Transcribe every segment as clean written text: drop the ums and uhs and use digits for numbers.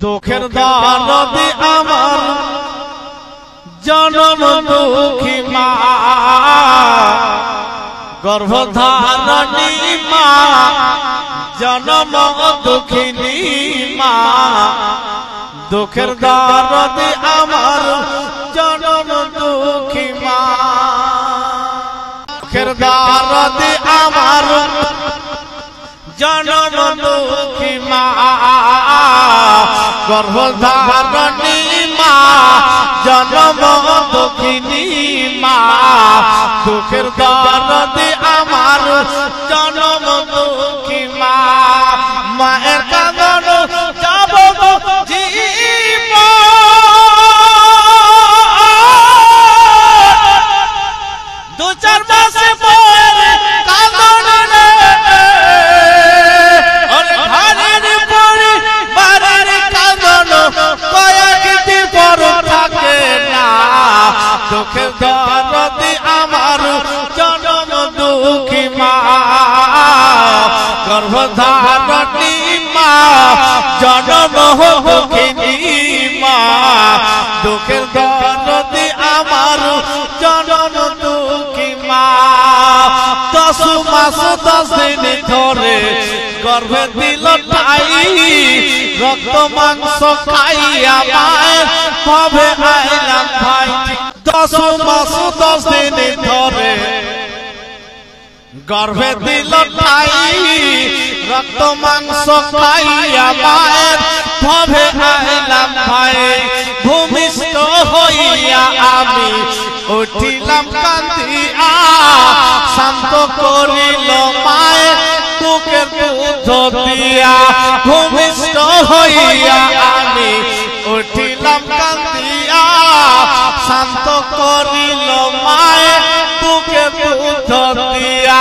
দুঃখের দরদি আমার জনম দুঃখী মা গর্ভধারণী মা জনম দুঃখিনী মা দুঃখের দরদি আমার জনম দুঃখী মা দুঃখের দরদি আমার জনম দুঃখী মা গর্ভধারণী মা জনম দুঃখিনী মা দুঃখের দরদি আমার জনম দুঃখী মা মায়ের কাঁদন যাব দু চার মাসে পরে কাঁদন রে ঘরের পরে বাড়ির কাঁদন কয়েকদিন পর থাকে না দুঃখের দরদি আমার জনম দুঃখী মা গর্ভধারণী মা জনম দুঃখিনী মা দুঃখের দরদি আমার জনম দুঃখী মা 10 মাস 10 দিন ধরে গর্ভে দিল ঠাই রক্ত মাংস খাইয়া মায়ের ভবে আইলাম ভাই 10 মাস 10 দিন ধরে গর্ভে দিল ঠাই রক্ত মাংস খাইয়া মায়ের ভবে আইলাম ভাই ভূমিষ্ঠ হইয়া আমি উঠিলাম কাঁদিয়া শান্ত করিল মায়ের বুকের দুধ দিয়া ভূমিষ্ঠ হইয়া আমি উঠিলাম কাঁদিয়া শান্ত করিল মায়ের বুকের দুধ দিয়া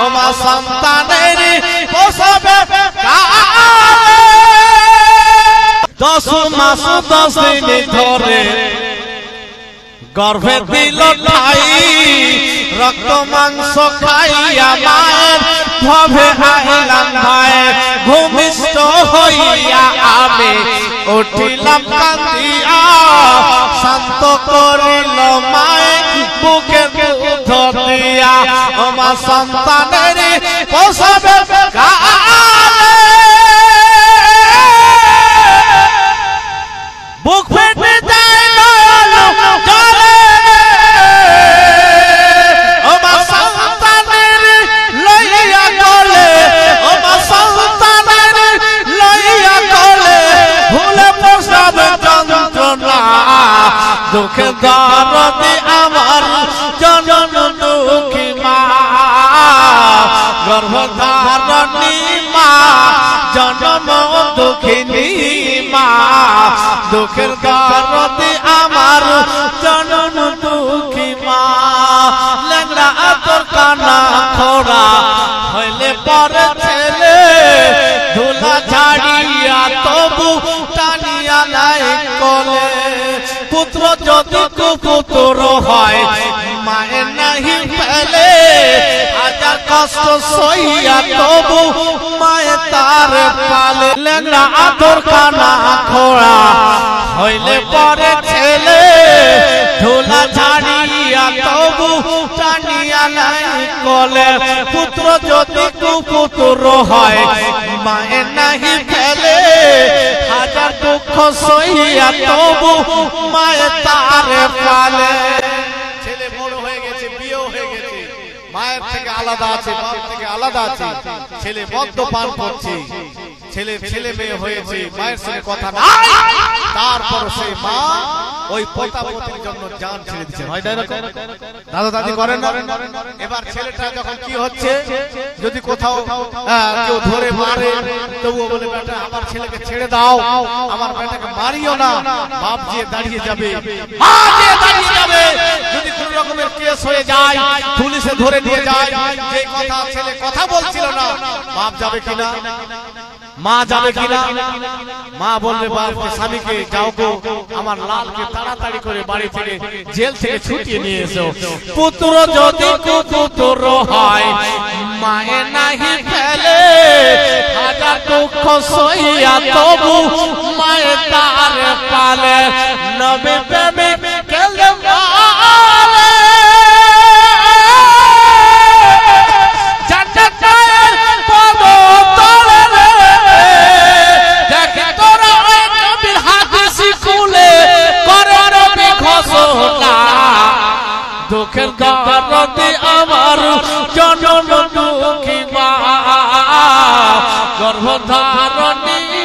আমার সন্তানের প্রসবে 10 মাস 10 দিন ধরে গর্ভে দিল ঠাই রক্ত মাংস খাইয়া মায়ের ভবে আইলাম ভাই ভূমিষ্ঠ হইয়া আমি উঠিলাম কাঁদিয়া শান্ত করিল মায়ের বুকের দুধ দিয়া আমার সন্তানের প্রসবে বুক ফেটে যায় জলে আমার সন্তানের লইয়া গলে আমার সন্তানের লইয়া গলে ভুলে প্রসব যন্ত্রণা দুঃখের দরদি আমার জনম দুঃখী মা গর্ভধারণী মা জনম দুঃখিনী মা দুঃখের দরদি আমার জনম দুঃখী মা ল্যাংড়া তোর কানা খোড়া হইলে পরে ছেলে ধুলা ঝাড়িয়া তবু টানিয়া নাই কোলে পুত্র যদি কুপুত্র হয় মায়ের নাহি ফেলে হাজার কষ্ট সইয়া তবু মায়ে তার পালে ল্যাংড়া তোর কানা খোড়া হইলে পরে ছেলে ধুলা ঝাড়িয়া তবু টানিয়া নাই কোলে পুত্র যদি কুপুত্র হয় মায়ের নাহি ফেলে হাজার দুঃখ সইয়া তবু মায়ে তার পালে ছেলে বড় হয়ে গেছে বিয়ে হয়ে গেছে মায়ের থেকে আলাদা আছে বাপ থেকে আলাদা আছে ছেলে মদ্যপান করছে ছেলে মেয়ে হয়েছে মায়ের সঙ্গে কথা নাই তারপর সেই মা ওই পোতাপতির জন্য জান ছেড়ে দিচ্ছে হয় না দাদা দাদি করেন না এবার ছেলেটা যখন কি হচ্ছে যদি কোথাও কেউ ধরে মারে তবুও বলে বেটা আমার ছেলেকে ছেড়ে দাও আমার বেটাকে মারিও না বাপ যে দাঁড়িয়ে যাবে মা যে দাঁড়িয়ে যাবে যদি কোনো রকমের কেস হয়ে যায় পুলিশে ধরে নিয়ে যায় যে কথা ছেলে কথা বলছিল না বাপ যাবে কিনা মা যাবে কিনা মা বলবে বাপকে স্বামীকে যাও গো আমার লালকে তাড়াতাড়ি করে বাড়ি থেকে জেল থেকে ছুটিয়ে নিয়ে এসো পুত্র যদি কুপুত্র হয় মায়ে নাহি ফেলে হাজার দুঃখ সইয়া তবু মায়ে নবী প্রেমিক কেলে দুঃখের কারণে আমার জনম দুঃখী মা গর্ভধারণী